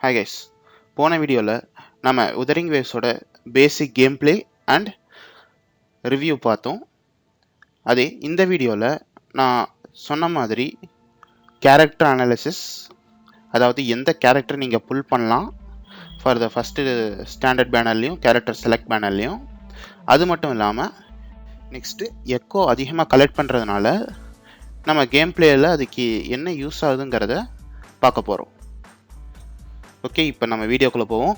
Hi guys, போன வீடியோவில் நம்ம உதரிங் வேவ்ஸோட பேசிக் கேம் பிளே அண்ட் ரிவ்யூ பார்த்தோம். அதே இந்த வீடியோவில் நான் சொன்ன மாதிரி கேரக்டர் அனாலிசிஸ், அதாவது எந்த கேரக்டர் நீங்கள் புல் பண்ணலாம் ஃபார் த ஃபஸ்ட்டு ஸ்டாண்டர்ட் பேனர்லேயும் கேரக்டர் செலக்ட் பேனர்லேயும், அது மட்டும் இல்லாமல் நெக்ஸ்ட்டு எக்கோ அதிகமாக கலெக்ட் பண்ணுறதுனால நம்ம கேம் பிளேயில் அதுக்கு என்ன யூஸ் ஆகுதுங்கிறத பார்க்க போகிறோம். ஓகே, இப்போ நம்ம வீடியோக்குள்ளே போவோம்.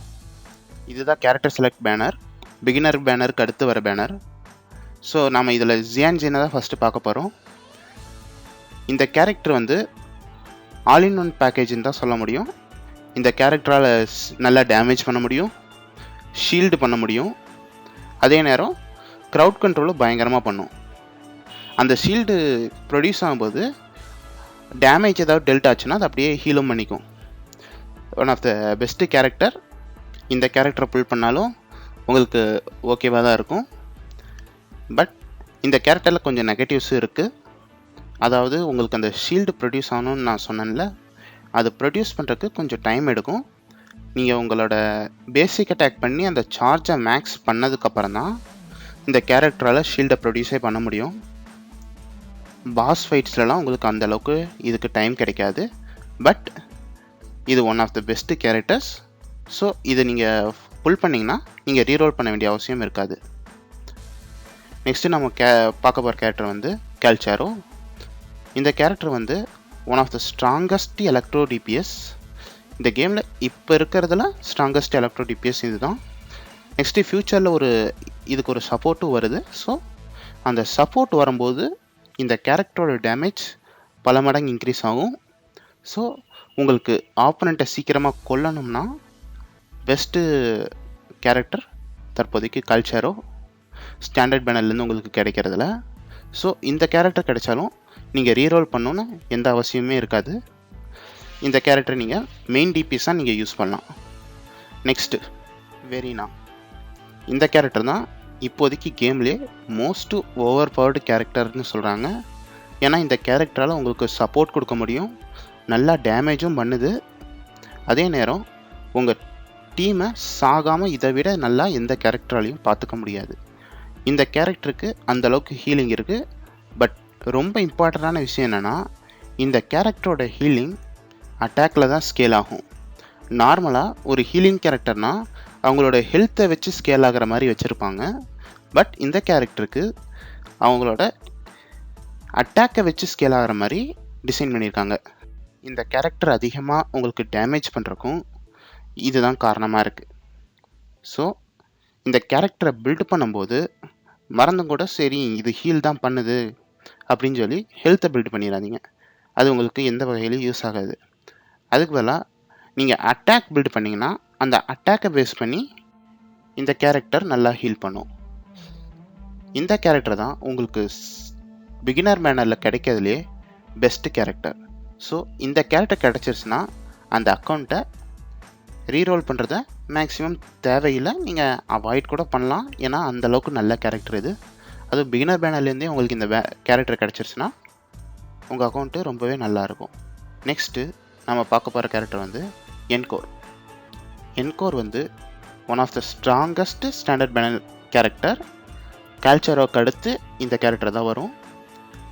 இதுதான் கேரக்டர் செலக்ட் பேனர், பிகினர் பேனருக்கு அடுத்து வர பேனர். ஸோ நம்ம இதில் ஜியான்ஜினை தான் ஃபஸ்ட்டு பார்க்க போகிறோம். இந்த கேரக்டர் வந்து ஆல் இன் ஒன் பேக்கேஜ்னு தான் சொல்ல முடியும். இந்த கேரக்டரால் நல்லா டேமேஜ் பண்ண முடியும், ஷீல்டு பண்ண முடியும், அதே நேரம் க்ரௌட் கண்ட்ரோலும் பயங்கரமாக பண்ணும். அந்த ஷீல்டு ப்ரொடியூஸ் ஆகும்போது டேமேஜ் ஏதாவது டெல்ட் ஆச்சுன்னா அது அப்படியே ஹீலும் பண்ணிக்கும். One of the best character. இந்த கேரக்டரை புல் பண்ணாலும் உங்களுக்கு ஓகேவாக தான் இருக்கும். பட் இந்த கேரக்டரில் கொஞ்சம் நெகட்டிவ்ஸும் இருக்குது. அதாவது உங்களுக்கு அந்த ஷீல்டு ப்ரொடியூஸ் ஆகணும்னு நான் சொன்னேன்ல, அது ப்ரொடியூஸ் பண்ணுறதுக்கு கொஞ்சம் டைம் எடுக்கும். நீங்கள் உங்களோட பேசிக் அட்டாக் பண்ணி அந்த சார்ஜை மேக்ஸ் பண்ணதுக்கப்புறம் தான் இந்த கேரக்டரால் ஷீல்டை ப்ரொடியூஸே பண்ண முடியும். பாஸ் ஃபைட்ஸ்லலாம் உங்களுக்கு அந்தளவுக்கு இதுக்கு டைம் கிடைக்காது. பட் இது one of the best characters. So இதை நீங்கள் புல் பண்ணிங்கன்னா நீங்கள் ரீரோல் பண்ண வேண்டிய அவசியம் இருக்காது. நெக்ஸ்ட்டு நம்ம பார்க்க போகிற கேரக்டர் வந்து கேல்சாரோ. இந்த கேரக்டர் வந்து one of the strongest electro DPS. இந்த கேமில் இப்போ இருக்கிறதுல ஸ்ட்ராங்கஸ்ட் எலக்ட்ரோ டிபிஎஸ் இது தான். நெக்ஸ்ட்டு ஃப்யூச்சரில் இதுக்கு ஒரு சப்போர்ட்டும் வருது. ஸோ அந்த சப்போர்ட் வரும்போது இந்த கேரக்டரோட டேமேஜ் பல மடங்கு இன்க்ரீஸ் ஆகும். ஸோ உங்களுக்கு ஆப்போனண்ட்டை சீக்கிரமாக கொல்லணும்னா பெஸ்ட்டு கேரக்டர் தற்போதைக்கு கல்ச்சாரோ ஸ்டாண்டர்ட் பேனர்லேருந்து உங்களுக்கு கிடைக்கிறதுல. ஸோ இந்த கேரக்டர் கிடைச்சாலும் நீங்கள் ரீரோல் பண்ணணுன்னு எந்த அவசியமே இருக்காது. இந்த கேரக்டர் நீங்கள் மெயின் டிபிஎஸ்ஸாக நீங்கள் யூஸ் பண்ணலாம். நெக்ஸ்ட்டு வெரினா. இந்த கேரக்டர் தான் இப்போதைக்கு கேம்லேயே மோஸ்ட்டு ஓவர் பவர்டு கேரக்டர்னு சொல்கிறாங்க. ஏன்னா இந்த கேரக்டரால் உங்களுக்கு சப்போர்ட் கொடுக்க முடியும், நல்லா டேமேஜும் பண்ணுது. அதே நேரம் உங்கள் டீமை சாகாமல் இதை விட நல்லா எந்த கேரக்டராலையும் பார்த்துக்க முடியாது. இந்த கேரக்டருக்கு அந்தளவுக்கு ஹீலிங் இருக்குது. பட் ரொம்ப இம்பார்ட்டண்டான விஷயம் என்னென்னா, இந்த கேரக்டரோட ஹீலிங் அட்டாக்கில் தான் ஸ்கேல் ஆகும். நார்மலாக ஒரு ஹீலிங் கேரக்டர்னால் அவங்களோட ஹெல்த்தை வச்சு ஸ்கேல் ஆகிற மாதிரி வச்சுருப்பாங்க. பட் இந்த கேரக்டருக்கு அவங்களோட அட்டாக்கை வச்சு ஸ்கேல் ஆகிற மாதிரி டிசைன் பண்ணியிருக்காங்க. இந்த கேரக்டர் அதிகமாக உங்களுக்கு டேமேஜ் பண்ணுறக்கும் இதுதான் காரணமாக இருக்குது. ஸோ இந்த கேரக்டரை பில்டு பண்ணும்போது மறந்தும் கூட சரி இது ஹீல் தான் பண்ணுது அப்படின்னு சொல்லி ஹெல்த்தை பில்டு பண்ணிடாதீங்க. அது உங்களுக்கு எந்த வகையிலையும் யூஸ் ஆகாது. அதுக்கு பதிலாக நீங்கள் அட்டாக் பில்டு பண்ணிங்கன்னா அந்த அட்டாக்கை பேஸ் பண்ணி இந்த கேரக்டர் நல்லா ஹீல் பண்ணும். இந்த கேரக்டர் தான் உங்களுக்கு பிகினர் மேனரில் கிடைக்கிறதுலே பெஸ்ட்டு கேரக்டர். ஸோ இந்த கேரக்டர் கிடச்சிருச்சுன்னா அந்த அக்கௌண்ட்டை ரீரோல் பண்ணுறத மேக்ஸிமம் தேவையில்லை, நீங்கள் அவாய்ட் கூட பண்ணலாம். ஏன்னா அந்தளவுக்கு நல்ல கேரக்டர் இது. அதுவும் பிகினர் பேனர்லேருந்தே உங்களுக்கு இந்த கேரக்டர் கிடச்சிருச்சுன்னா உங்கள் அக்கௌண்ட்டு ரொம்பவே நல்லாயிருக்கும். நெக்ஸ்ட்டு நம்ம பார்க்க போகிற கேரக்டர் வந்து என்கோர். என்கோர் வந்து one of the strongest standard banner character. கேல்சாரோக்கு அடுத்து இந்த கேரக்டர் தான் வரும்.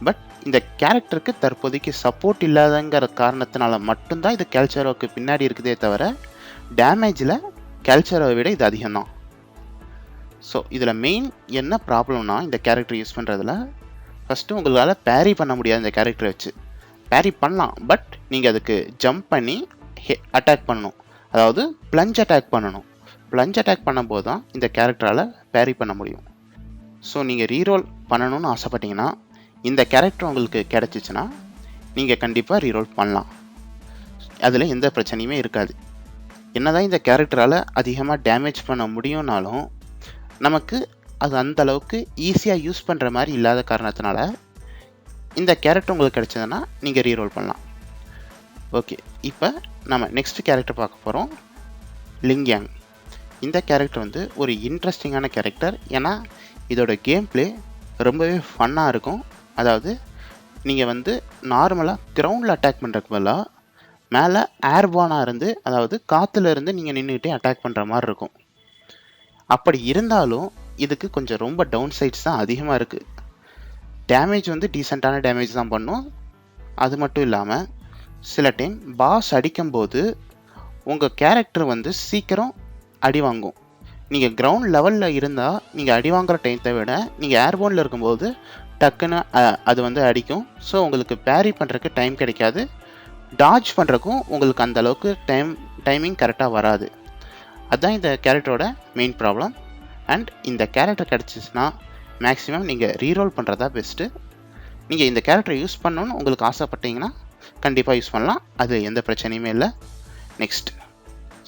பட் இந்த கேரக்டருக்கு தற்போதைக்கு சப்போர்ட் இல்லாதங்கிற காரணத்தினால மட்டும்தான் இது கேல்சாரோக்கு பின்னாடி இருக்குதே தவிர டேமேஜில் கேல்சாரோவை விட இது அதிகம்தான். ஸோ இதில் மெயின் என்ன ப்ராப்ளம்னா, இந்த கேரக்டர் யூஸ் பண்ணுறதுல ஃபஸ்ட்டு உங்களால் பேரி பண்ண முடியாது. இந்த கேரக்டரை வச்சு பேரி பண்ணலாம், பட் நீங்கள் அதுக்கு ஜம்ப் பண்ணி அட்டாக் பண்ணணும். அதாவது ப்ளஞ்ச் அட்டாக் பண்ணணும். ப்ளஞ்ச் அட்டாக் பண்ணும்போது தான் இந்த கேரக்டரால் பேரி பண்ண முடியும். ஸோ நீங்கள் ரீரோல் பண்ணணும்னு ஆசைப்பட்டீங்கன்னா இந்த கேரக்டர் உங்களுக்கு கிடச்சிச்சின்னா நீங்கள் கண்டிப்பாக ரீரோல் பண்ணலாம். அதில் எந்த பிரச்சனையுமே இருக்காது. என்னதான் இந்த கேரக்டரால் அதிகமாக டேமேஜ் பண்ண முடியும்னாலும் நமக்கு அது அந்தளவுக்கு ஈஸியாக யூஸ் பண்ணுற மாதிரி இல்லாத காரணத்தினால இந்த கேரக்டர் உங்களுக்கு கிடச்சதுன்னா நீங்கள் ரீரோல் பண்ணலாம். ஓகே, இப்போ நம்ம நெக்ஸ்ட் கேரக்டர் பார்க்க போகிறோம், லிங்யாங். இந்த கேரக்டர் வந்து ஒரு இன்ட்ரெஸ்டிங்கான கேரக்டர். ஏன்னா இதோட கேம் பிளே ரொம்பவே ஃபன்னாக இருக்கும். அதாவது நீங்கள் வந்து நார்மலாக கிரவுண்டில் அட்டாக் பண்ணுறதுக்கு பதிலாக மேலே ஏர்பானாக இருந்து, அதாவது காற்றுல இருந்து நீங்கள் நின்றுக்கிட்டே அட்டாக் பண்ணுற மாதிரி இருக்கும். அப்படி இருந்தாலும் இதுக்கு கொஞ்சம் ரொம்ப டவுன் சைட்ஸ் தான் அதிகமாக இருக்குது. டேமேஜ் வந்து டீசெண்டான டேமேஜ் தான் பண்ணும். அது மட்டும் இல்லாமல் சில டைம் பாஸ் அடிக்கும்போது உங்கள் கேரக்டர் வந்து சீக்கிரம் அடி வாங்கும். நீங்கள் கிரவுண்ட் லெவலில் இருந்தால் நீங்கள் அடி வாங்குகிற டைத்தை விட நீங்கள் ஏர்போனில் இருக்கும்போது டக்குன்னு அது வந்து அடிக்கும். ஸோ உங்களுக்கு பேரி பண்ணுறதுக்கு டைம் கிடைக்காது, டாஜ் பண்ணுறக்கும் உங்களுக்கு அந்த அளவுக்கு டைமிங் கரெக்டாக வராது. அதுதான் இந்த கேரக்டரோட மெயின் ப்ராப்ளம். அண்ட் இந்த கேரக்டர் கிடச்சிச்சின்னா மேக்ஸிமம் நீங்கள் ரீரோல் பண்ணுறதா பெஸ்ட்டு. நீங்கள் இந்த கேரக்டரை யூஸ் பண்ணணுன்னு உங்களுக்கு ஆசைப்பட்டீங்கன்னா கண்டிப்பாக யூஸ் பண்ணலாம், அது எந்த பிரச்சனையுமே இல்லை. Next,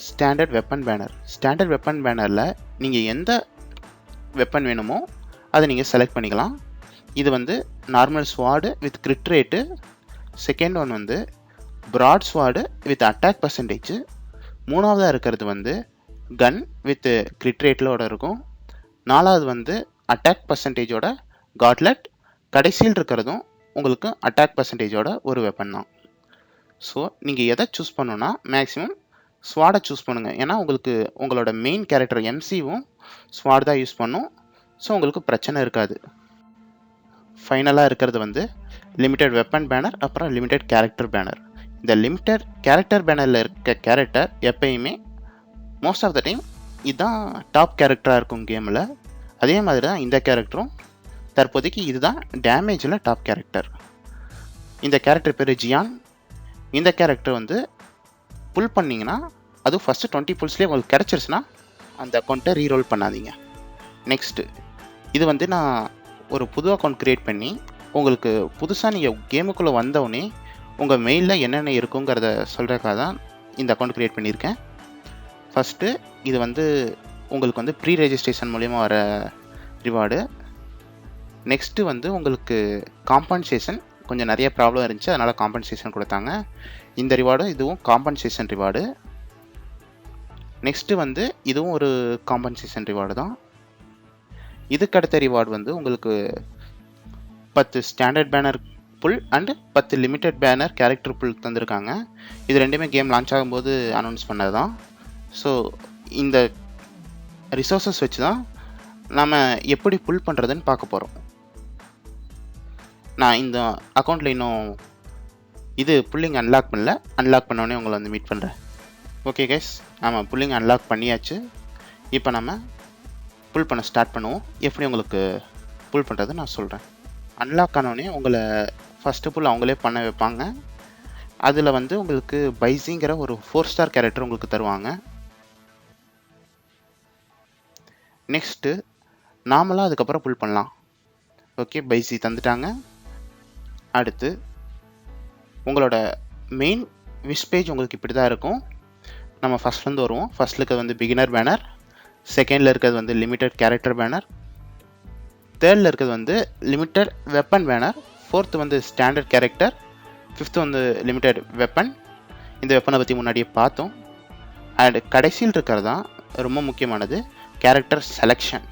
standard weapon banner. Standard weapon பேனரில் நீங்கள் எந்த வெப்பன் வேணுமோ அதை நீங்கள் செலக்ட் பண்ணிக்கலாம். இது வந்து normal sword with crit rate. Second one வந்து broad sword with attack percentage. மூணாவதாக இருக்கிறது வந்து கன் வித் கிரிட் ரேட்டிலோட இருக்கும். நாலாவது வந்து அட்டாக் பர்சன்டேஜோட காட்லெட். கடைசியில் இருக்கிறதும் உங்களுக்கு அட்டாக் பர்சன்டேஜோட ஒரு வெப்பன் தான். ஸோ நீங்கள் எதை சூஸ் பண்ணணுன்னா மேக்ஸிமம் ஸ்வாடை சூஸ் பண்ணுங்கள். ஏன்னா உங்களுக்கு உங்களோட மெயின் கேரக்டர் எம்சிவும் ஸ்வாட் தான் யூஸ் பண்ணும். ஸோ உங்களுக்கு பிரச்சனை இருக்காது. ஃபைனலாக இருக்கிறது வந்து லிமிட்டட் வெப்பன் பேனர், அப்புறம் லிமிட்டட் கேரக்டர் பேனர். இந்த லிமிட்டட் கேரக்டர் பேனரில் இருக்க கேரக்டர் எப்பயுமே மோஸ்ட் ஆஃப் த டைம் இதுதான் டாப் கேரக்டராக இருக்கும் கேமில். அதே மாதிரி தான் இந்த கேரக்டரும் தற்போதைக்கு இதுதான் டேமேஜில் டாப் கேரக்டர். இந்த கேரக்டர் பேர் ஜியான். இந்த கேரக்டர் வந்து புல் பண்ணிங்கன்னா அதுவும் ஃபஸ்ட்டு 20 புல்ஸ்லேயே உங்களுக்கு கிடச்சிருச்சுன்னா அந்த அக்கௌண்ட்டை ரீரோல் பண்ணாதீங்க. நெக்ஸ்ட்டு, இது வந்து நான் ஒரு புது அக்கௌண்ட் க்ரியேட் பண்ணி உங்களுக்கு புதுசாக நீங்கள் கேமுக்குள்ளே வந்தவுடனே உங்கள் மெயிலில் என்னென்ன இருக்குங்கிறத சொல்கிறதுக்காக தான் இந்த அக்கௌண்ட் க்ரியேட் பண்ணியிருக்கேன். ஃபஸ்ட்டு இது வந்து உங்களுக்கு வந்து ப்ரீ ரெஜிஸ்ட்ரேஷன் மூலிமா வர ரிவார்டு. நெக்ஸ்ட்டு வந்து உங்களுக்கு காம்பன்சேஷன் கொஞ்சம் நிறைய ப்ராப்ளம் இருந்துச்சு, அதனால் காம்பன்சேஷன் கொடுத்தாங்க. இந்த ரிவார்டும் இதுவும் காம்பன்சேஷன் ரிவார்டு. நெக்ஸ்ட்டு வந்து இதுவும் ஒரு காம்பன்சேஷன் ரிவார்டு தான். இதுக்கு அடுத்த ரிவார்டு வந்து உங்களுக்கு 10 standard banner pull and 10 limited banner character pull தந்திருக்காங்க. இது ரெண்டுமே கேம் லான்ச் ஆகும்போது அனௌன்ஸ் பண்ணது தான். ஸோ இந்த ரிசோர்ஸஸ் வச்சு தான் நம்ம எப்படி புல் பண்ணுறதுன்னு பார்க்க போகிறோம். நான் இந்த அக்கௌண்ட்டில் இன்னும் இது புல்லிங் அன்லாக் பண்ணல, அன்லாக் பண்ணோடனே உங்களை வந்து மீட் பண்ணுறேன். ஓகே கைஸ், ஆமாம் புல்லிங் அன்லாக் பண்ணியாச்சு. இப்போ நம்ம புல் பண்ண ஸ்டார்ட் பண்ணுவோம். எப்படி உங்களுக்கு புல் பண்ணுறது நான் சொல்கிறேன். அன்லாக் ஆனோடனே உங்களை ஃபஸ்ட்டு புல் அவங்களே பண்ண வைப்பாங்க. அதில் வந்து உங்களுக்கு பைஸிங்கிற ஒரு 4 ஸ்டார் கேரக்டர் உங்களுக்கு தருவாங்க. நெக்ஸ்ட்டு நாமளாக அதுக்கப்புறம் புல் பண்ணலாம். Okay, spicy தந்துட்டாங்க. அடுத்து உங்களோட மெயின் விஷ் பேஜ் உங்களுக்கு இப்படி தான் இருக்கும். நம்ம ஃபஸ்ட்லேருந்து வருவோம். ஃபஸ்ட்டில் இருக்கிறது வந்து பிகினர் பேனர், செகண்டில் இருக்கிறது வந்து லிமிட்டட் கேரக்டர் பேனர், தேர்டில் இருக்கிறது வந்து லிமிட்டட் வெப்பன் பேனர், ஃபோர்த்து வந்து ஸ்டாண்டர்ட் கேரக்டர், ஃபிஃப்த்து வந்து லிமிட்டட் வெப்பன். இந்த வெப்பனை பற்றி முன்னாடியே பார்த்தோம். அண்ட் கடைசியில் இருக்கிறது தான் ரொம்ப முக்கியமானது, கேரக்டர் செலெக்ஷன்.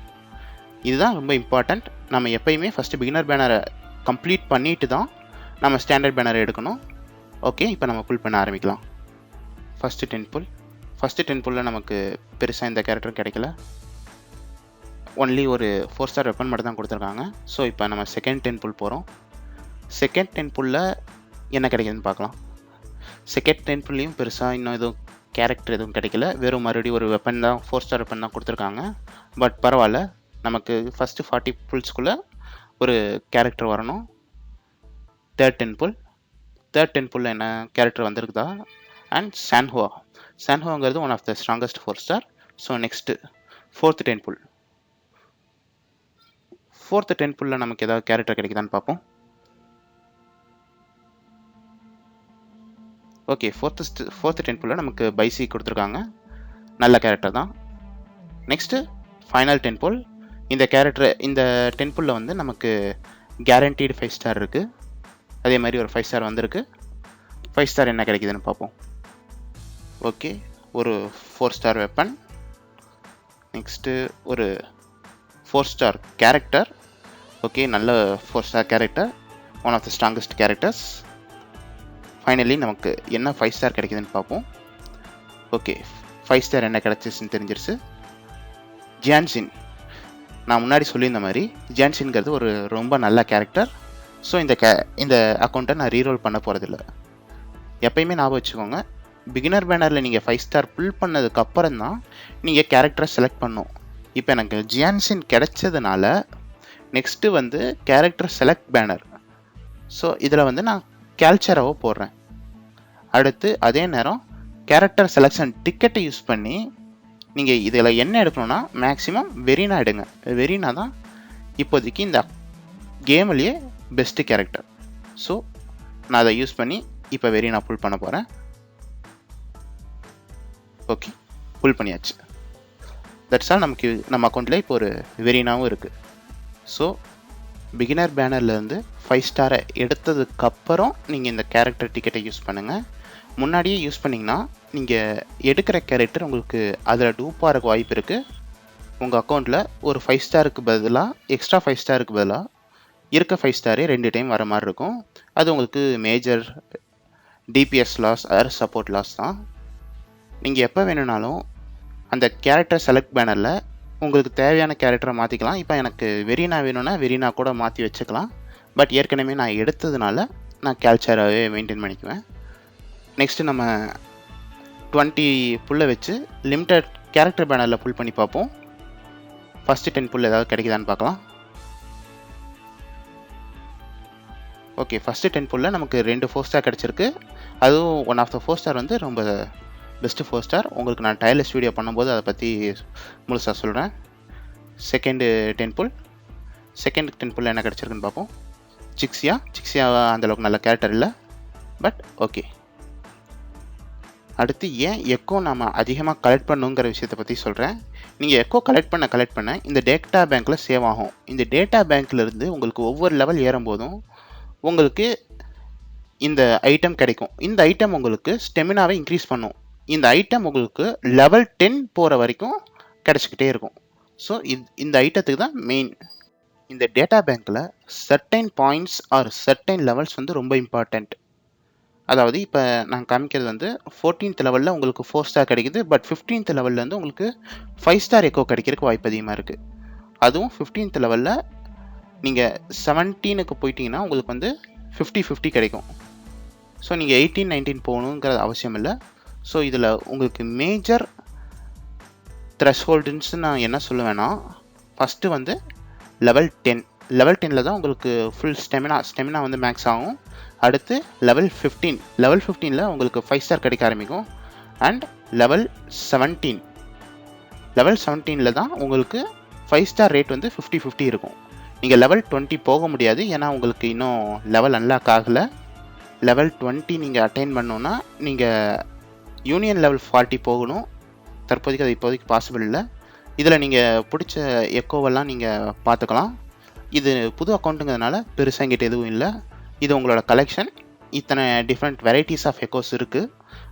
இதுதான் ரொம்ப இம்பார்ட்டண்ட். நம்ம எப்பயுமே ஃபஸ்ட்டு பிகினர் பேனரை கம்ப்ளீட் பண்ணிட்டு தான் நம்ம ஸ்டாண்டர்ட் பேனரை எடுக்கணும். ஓகே, இப்போ நம்ம புல் பண்ண ஆரம்பிக்கலாம். ஃபஸ்ட்டு 10 புல். ஃபஸ்ட்டு 10 புல்லில் நமக்கு பெருசாக இந்த கேரக்டர் கிடைக்கல, ஒன்லி ஒரு 4 ஸ்டார் வெப்பன் மட்டும் தான் கொடுத்துருக்காங்க. ஸோ இப்போ நம்ம செகண்ட் 10 புல் போகிறோம். செகண்ட் 10 புல்லில் என்ன கிடைக்குதுன்னு பார்க்கலாம். செகண்ட் 10 புல்லையும் பெருசாக இன்னும் எதுவும் கேரக்டர் எதுவும் கிடைக்கல, வெறும் மறுபடியும் ஒரு வெப்பன் தான், 4 ஸ்டார் வெப்பன் தான் கொடுத்துருக்காங்க. பட் பரவாயில்ல, நமக்கு ஃபஸ்ட்டு 40 புல்ஸ்குள்ளே ஒரு கேரக்டர் வரணும். தேர்ட் 10 புல். தேர்ட் 10 புல்லில் என்ன கேரக்டர் வந்திருக்குதா? And Sanhua. சான்ஹுவாங்கிறது one of the strongest 4 star. So next fourth 10 pull. Fourth 10 புல்லில் நமக்கு ஏதாவது கேரக்டர் கிடைக்குதான்னு பார்ப்போம். ஓகே, ஃபோர்த்து 10 புல்லில் நமக்கு பைசி கொடுத்துருக்காங்க, நல்ல கேரக்டர் தான். நெக்ஸ்ட்டு ஃபைனல் 10 புல். இந்த கேரக்டர் இந்த 10 புல்லில் வந்து நமக்கு கேரண்டீடு 5 ஸ்டார் இருக்குது. அதே மாதிரி ஒரு 5 ஸ்டார் வந்திருக்கு. 5 ஸ்டார் என்ன கிடைக்குதுன்னு பார்ப்போம். ஓகே, ஒரு 4 ஸ்டார் வெப்பன். நெக்ஸ்ட்டு ஒரு 4 ஸ்டார் கேரக்டர். ஓகே, நல்ல 4 star character, one of the strongest characters. Finally நமக்கு என்ன 5 ஸ்டார் கிடைக்குதுன்னு பார்ப்போம். ஓகே, 5 ஸ்டார் என்ன கிடைச்சிச்சுன்னு தெரிஞ்சிருச்சு. ஜியான்சின், நான் முன்னாடி சொல்லியிருந்த மாதிரி ஜியான்சின்ங்கிறது ஒரு ரொம்ப நல்ல கேரக்டர். ஸோ இந்த அக்கௌண்ட்டை நான் ரீரோல் பண்ண போகிறதில்ல. எப்பயுமே ஞாபகம் வச்சுக்கோங்க, பிகினர் பேனரில் நீங்கள் 5 ஸ்டார் புல் பண்ணதுக்கப்புறம் தான் நீங்கள் கேரக்டரை செலக்ட் பண்ணும். இப்போ எனக்கு ஜியான்சின் கிடைச்சதுனால நெக்ஸ்ட்டு வந்து கேரக்டர் செலக்ட் பேனர். ஸோ இதில் வந்து நான் கேல்ச்சராவை போடுறேன். அடுத்து அதே நேரம் கேரக்டர் செலெக்ஷன் டிக்கெட்டை யூஸ் பண்ணி நீங்கள் இதில் என்ன எடுக்கணும்னா மேக்ஸிமம் வெரினா எடுங்க. வெரினா தான் இப்போதைக்கு இந்த கேம்லேயே பெஸ்ட்டு கேரக்டர். ஸோ நான் அதை யூஸ் பண்ணி இப்போ வெரினா புல் பண்ண போகிறேன். ஓகே, புல் பண்ணியாச்சு. That's all. நமக்கு நம்ம அக்கௌண்ட்டில் இப்போ ஒரு வெரினாவும் இருக்குது. ஸோ பிகினர் பேனர்லேருந்து 5 ஸ்டாரை எடுத்ததுக்கப்புறம் நீங்கள் இந்த கேரக்டர் டிக்கெட்டை யூஸ் பண்ணுங்கள். முன்னாடியே யூஸ் பண்ணிங்கன்னா நீங்கள் எடுக்கிற கேரக்டர் உங்களுக்கு அதில் டூப்பாக இருக்க வாய்ப்பு இருக்குது. உங்கள் அக்கௌண்ட்டில் ஒரு 5 ஸ்டாருக்கு பதிலாக எக்ஸ்ட்ரா 5 ஸ்டாருக்கு பதிலாக இருக்க 5 ஸ்டாரே 2 டைம் வர மாதிரி இருக்கும். அது உங்களுக்கு major DPS loss or support loss தான். நீங்கள் எப்போ வேணும்னாலும் அந்த கேரக்டர் செலக்ட் பேனரில் உங்களுக்கு தேவையான கேரக்டரை மாற்றிக்கலாம். இப்போ எனக்கு வெரினா வேணும்னா வெரினா கூட மாற்றி வச்சுக்கலாம். பட் ஏற்கனவே நான் எடுத்ததுனால நான் கேல்ச்சராகவே மெயின்டைன் பண்ணிக்குவேன். நெக்ஸ்ட்டு நம்ம 20 புல்லை வச்சு லிமிட்டட் கேரக்டர் பேனரில் புல் பண்ணி பார்ப்போம். ஃபஸ்ட்டு 10 புல் ஏதாவது கிடைக்குதான்னு பார்க்கலாம். ஓகே, ஃபஸ்ட்டு 10 புல்லில் நமக்கு 2 4 ஸ்டார் கிடச்சிருக்கு. அதுவும் ஒன் ஆஃப் த 4 ஸ்டார் வந்து ரொம்ப பெஸ்ட்டு 4 ஸ்டார். உங்களுக்கு நான் டயர்லெஸ் வீடியோ பண்ணும்போது அதை பற்றி முழுசாக சொல்கிறேன். செகண்டு 10 புல். செகண்ட் 10 புல்லில் என்ன கிடச்சிருக்குன்னு பார்ப்போம். ஜிக்ஸியா அந்தளவுக்கு நல்ல கேரக்டர் இல்லை, பட் ஓகே. அடுத்து ஏன் எக்கோ நம்ம அதிகமாக கலெக்ட் பண்ணுங்கிற விஷயத்தை பற்றி சொல்கிறேன். நீங்கள் எக்கோ கலெக்ட் பண்ண இந்த டேட்டா பேங்க்கில் சேவ் ஆகும். இந்த டேட்டா பேங்க்லேருந்து உங்களுக்கு ஒவ்வொரு லெவல் ஏறும்போதும் உங்களுக்கு இந்த ஐட்டம் கிடைக்கும். இந்த ஐட்டம் உங்களுக்கு ஸ்டெமினாவை இன்க்ரீஸ் பண்ணும். இந்த ஐட்டம் உங்களுக்கு லெவல் 10 போகிற வரைக்கும் கிடச்சிக்கிட்டே இருக்கும். ஸோ இந்த ஐட்டத்துக்கு தான் மெயின். இந்த டேட்டா பேங்க்கில் certain points or certain levels வந்து ரொம்ப இம்பார்ட்டண்ட். அதாவது இப்போ நான் காமிக்கிறது வந்து 14th லெவலில் உங்களுக்கு 4 ஸ்டார் கிடைக்குது. பட் 15th லெவலில் வந்து உங்களுக்கு 5 ஸ்டார் எக்கோ கிடைக்கிறதுக்கு வாய்ப்பு அதிகமாக இருக்குது. அதுவும் 15th லெவலில் நீங்கள் 17க்கு போயிட்டீங்கன்னா உங்களுக்கு வந்து 50-50 கிடைக்கும். ஸோ நீங்கள் 18-19 போகணுங்கிறது அவசியம் இல்லை. ஸோ இதில் உங்களுக்கு மேஜர் த்ரெஷ்ஹோல்டுன்னு நான் என்ன சொல்லுவேன்னா, ஃபஸ்ட்டு வந்து லெவல் 10. லெவல் 10ல் தான் உங்களுக்கு ஃபுல் ஸ்டெமினா வந்து மேக்ஸ் ஆகும். அடுத்து லெவல் 15ல் உங்களுக்கு 5 ஸ்டார் கிடைக்க ஆரம்பிக்கும். அண்ட் லெவல் 17ல் தான் உங்களுக்கு 5 ஸ்டார் ரேட் வந்து 50-50 இருக்கும். நீங்கள் லெவல் 20 போக முடியாது, ஏன்னா உங்களுக்கு இன்னும் லெவல் அன்லாக் ஆகலை. லெவல் 20 நீங்கள் அட்டைன் பண்ணோன்னா நீங்கள் யூனியன் லெவல் 40 போகணும். தற்போதைக்கு அது இப்போதைக்கு பாசிபிள் இல்லை. இதில் நீங்கள் பிடிச்ச எக்கோவெல்லாம் நீங்கள் பார்த்துக்கலாம். இது புது அக்கௌண்ட்டுங்கிறதுனால பெருசாக எங்கிட்ட எதுவும் இல்லை. இது உங்களோட கலெக்ஷன். இத்தனை டிஃப்ரெண்ட் வெரைட்டிஸ் ஆஃப் எக்கோஸ் இருக்குது,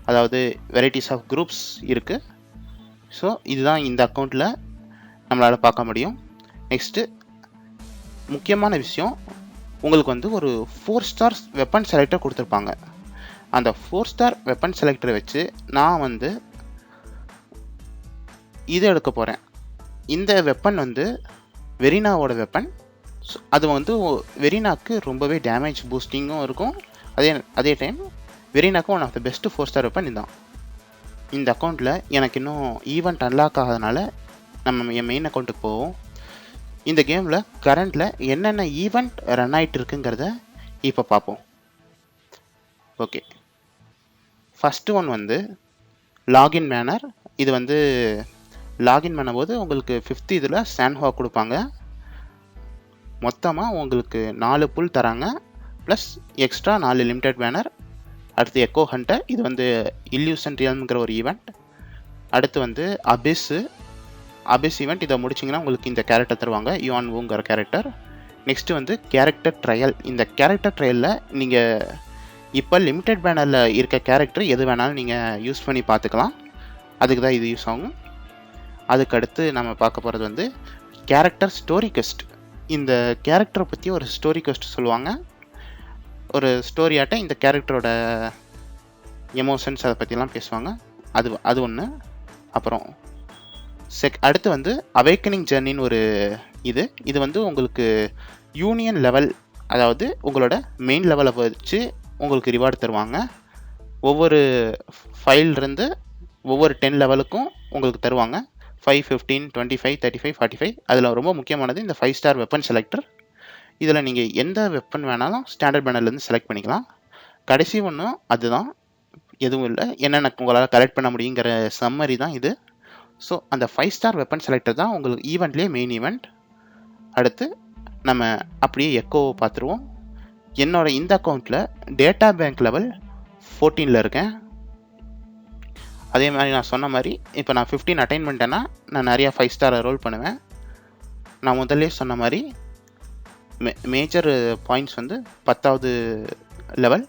அதாவது வெரைட்டிஸ் ஆஃப் குரூப்ஸ் இருக்குது. ஸோ இதுதான் இந்த அக்கௌண்ட்டில் நம்மளால் பார்க்க முடியும். நெக்ஸ்ட்டு முக்கியமான விஷயம், உங்களுக்கு வந்து ஒரு 4 ஸ்டார் வெப்பன் செலக்டர் கொடுத்துருப்பாங்க. அந்த 4 ஸ்டார் வெப்பன் செலக்டரை வச்சு நான் வந்து இது எடுக்க போகிறேன். இந்த வெப்பன் வந்து வெரினாவோட வெப்பன். ஸோ அது வந்து வெரினாக்கு ரொம்பவே டேமேஜ் பூஸ்டிங்கும் இருக்கும். அதே டைம் வெரினாக்கு one of the best 4 star weapon இதுதான். இந்த அக்கௌண்ட்டில் எனக்கு இன்னும் ஈவெண்ட் அன்லாக் ஆகாதனால நம்ம என் மெயின் அக்கௌண்ட்டுக்கு போவோம். இந்த கேமில் கரண்டில் என்னென்ன ஈவெண்ட் ரன் ஆகிட்டு இருக்குங்கிறத இப்போ பார்ப்போம். ஓகே, ஃபஸ்ட்டு ஒன் வந்து லாகின் பேனர். இது வந்து லாகின் பண்ணும்போது உங்களுக்கு 5th இதில் சான்ஹா கொடுப்பாங்க. மொத்தமாக உங்களுக்கு 4 புல் தராங்க, ப்ளஸ் எக்ஸ்ட்ரா 4 லிமிடெட் பேனர். அடுத்து எக்கோ ஹண்டர், இது வந்து இல்யூஷன் ரியல்ம்ங்கிற ஒரு ஈவெண்ட். அடுத்து வந்து அபிஸ் ஈவெண்ட். இதை முடிச்சிங்கன்னா உங்களுக்கு இந்த கேரக்டர் தருவாங்க, யுவான் வூங்கிற கேரக்டர். நெக்ஸ்ட்டு வந்து கேரக்டர் ட்ரையல். இந்த கேரக்டர் ட்ரையலில் நீங்கள் இப்போ லிமிடெட் பேனரில் இருக்க கேரக்டர் எது வேணாலும் நீங்கள் யூஸ் பண்ணி பார்த்துக்கலாம். அதுக்கு தான் இது யூஸ் ஆகும். அதுக்கடுத்து நம்ம பார்க்க போகிறது வந்து கேரக்டர் ஸ்டோரி கொஸ்ட். இந்த கேரக்டரை பற்றி ஒரு ஸ்டோரி கொஸ்ட் சொல்லுவாங்க. ஒரு ஸ்டோரியாட்ட இந்த கேரக்டரோட எமோஷன்ஸ் அதை பற்றிலாம் பேசுவாங்க. அது ஒன்று. அப்புறம் அடுத்து வந்து அவேக்கனிங் ஜெர்னின்னு ஒரு இது வந்து உங்களுக்கு யூனியன் லெவல், அதாவது உங்களோட மெயின் லெவலை வச்சு உங்களுக்கு ரிவார்டு தருவாங்க. ஒவ்வொரு ஃபைல்லேருந்து ஒவ்வொரு 10 லெவலுக்கும் உங்களுக்கு தருவாங்க. 5, 15, 25, 35, 45. அதில் ரொம்ப முக்கியமானது இந்த 5 ஸ்டார் வெப்பன் செலக்டர். இதில் நீங்கள் எந்த வெப்பன் வேணாலும் ஸ்டாண்டர்ட் பேனர்லேருந்து செலக்ட் பண்ணிக்கலாம். கடைசி ஒன்றும் அதுதான், எதுவும் இல்லை. என்னென்ன உங்களால் கலெக்ட் பண்ண முடியுங்கிற சம்மரி தான் இது. ஸோ அந்த 5 ஸ்டார் வெப்பன் செலக்டர் தான் உங்களுக்கு ஈவெண்ட்லேயே மெயின் ஈவெண்ட். அடுத்து நம்ம அப்படியே எக்கோவை பார்த்துருவோம். என்னோட இந்த அக்கௌண்ட்டில் டேட்டா பேங்க் லெவல் 14 இருக்கேன். அதே மாதிரி நான் சொன்ன மாதிரி இப்போ நான் 15 அட்டைன் பண்ணிட்டேன்னா நான் நிறையா 5 ஸ்டாரை ரோல் பண்ணுவேன். நான் முதல்ல சொன்ன மாதிரி மேஜர் பாயிண்ட்ஸ் வந்து 10வது லெவல்,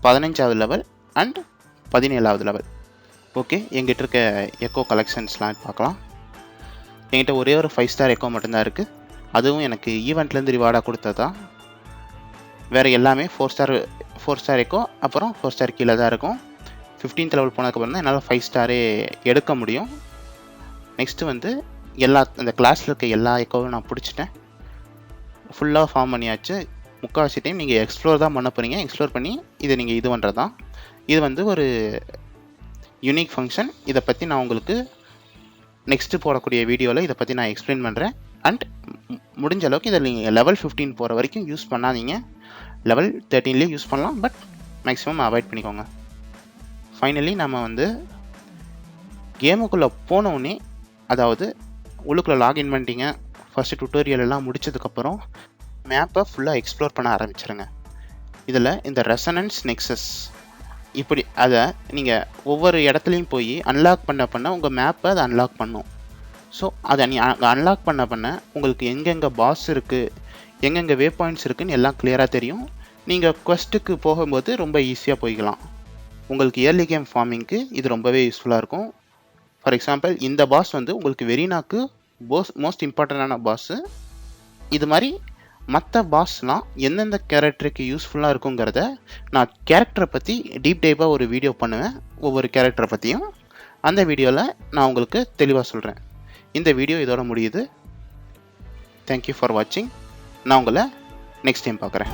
15வது லெவல் அண்ட் 17வது லெவல். ஓகே, எங்கிட்ட இருக்க எக்கோ கலெக்ஷன்ஸ்லாம் பார்க்கலாம். என்கிட்ட ஒரே ஒரு 5 ஸ்டார் எக்கோ மட்டும்தான் இருக்குது. அதுவும் எனக்கு ஈவெண்ட்லேருந்து ரிவார்டாக கொடுத்ததான். வேறு எல்லாமே 4 ஸ்டார் எக்கோ, அப்புறம் 4 ஸ்டார் கீழே தான் இருக்கும். 15th லெவல் போனதுக்கப்புறம் தான் என்னால் 5 ஸ்டாரே எடுக்க முடியும். நெக்ஸ்ட்டு வந்து அந்த கிளாஸில் இருக்க எல்லா எக்கோவும் நான் பிடிச்சிட்டேன். ஃபுல்லாக ஃபார்ம் பண்ணியாச்சு. முக்கால்வாசி டைம் நீங்கள் எக்ஸ்ப்ளோர் தான் பண்ண போகிறீங்க. எக்ஸ்ப்ளோர் பண்ணி இதை நீங்கள் இது பண்ணுறது தான். இது வந்து ஒரு யூனிக் ஃபங்க்ஷன். இதை பற்றி நான் உங்களுக்கு நெக்ஸ்ட்டு போடக்கூடிய வீடியோவில் இதை பற்றி நான் எக்ஸ்பிளைன் பண்ணுறேன். அண்ட் முடிஞ்ச அளவுக்கு இதை நீங்கள் லெவல் 15 போகிற வரைக்கும் யூஸ் பண்ணாதீங்க. லெவல் 13லேயே யூஸ் பண்ணலாம், பட் மேக்ஸிமம் அவாய்ட் பண்ணிக்கோங்க. ஃபைனலி நம்ம வந்து கேமுக்குள்ளே போனோடனே, அதாவது உள்ளுக்குள்ளே லாகின் பண்ணிட்டீங்க, ஃபஸ்ட்டு டுட்டோரியல் எல்லாம் முடிச்சதுக்கப்புறம் மேப்பை ஃபுல்லாக எக்ஸ்ப்ளோர் பண்ண ஆரம்பிச்சிருங்க. இதில் இந்த ரெசனன்ஸ் நெக்ஸஸ் இப்படி அதை நீங்கள் ஒவ்வொரு இடத்துலையும் போய் அன்லாக் பண்ண உங்கள் மேப்பை அதை அன்லாக் பண்ணும். ஸோ அதை நீங்கள் அன்லாக் பண்ண உங்களுக்கு எங்கெங்கே பாஸ் இருக்குது, எங்கெங்கே வே பாயிண்ட்ஸ் இருக்குதுன்னு எல்லாம் கிளியராக தெரியும். நீங்கள் குவெஸ்ட்டுக்கு போகும்போது ரொம்ப ஈஸியாக போய்க்கலாம். உங்களுக்கு இயர்லி கேம் ஃபார்மிங்க்கு இது ரொம்பவே யூஸ்ஃபுல்லாக இருக்கும். ஃபார் எக்ஸாம்பிள், இந்த பாஸ் வந்து உங்களுக்கு வெரினாக்கு மோஸ்ட் இம்பார்ட்டண்டான பாஸு. இது மாதிரி மற்ற பாஸ்லாம் எந்தெந்த கேரக்டருக்கு யூஸ்ஃபுல்லாக இருக்குங்கிறத நான் கேரக்டரை பற்றி டீப் டைப்பாக ஒரு வீடியோ பண்ணுவேன். ஒவ்வொரு கேரக்டரை பற்றியும் அந்த வீடியோவில் நான் உங்களுக்கு தெளிவாக சொல்கிறேன். இந்த வீடியோ இதோட முடியுது. தேங்க்யூ ஃபார் வாட்சிங். நான் உங்களை நெக்ஸ்ட் டைம் பார்க்குறேன்.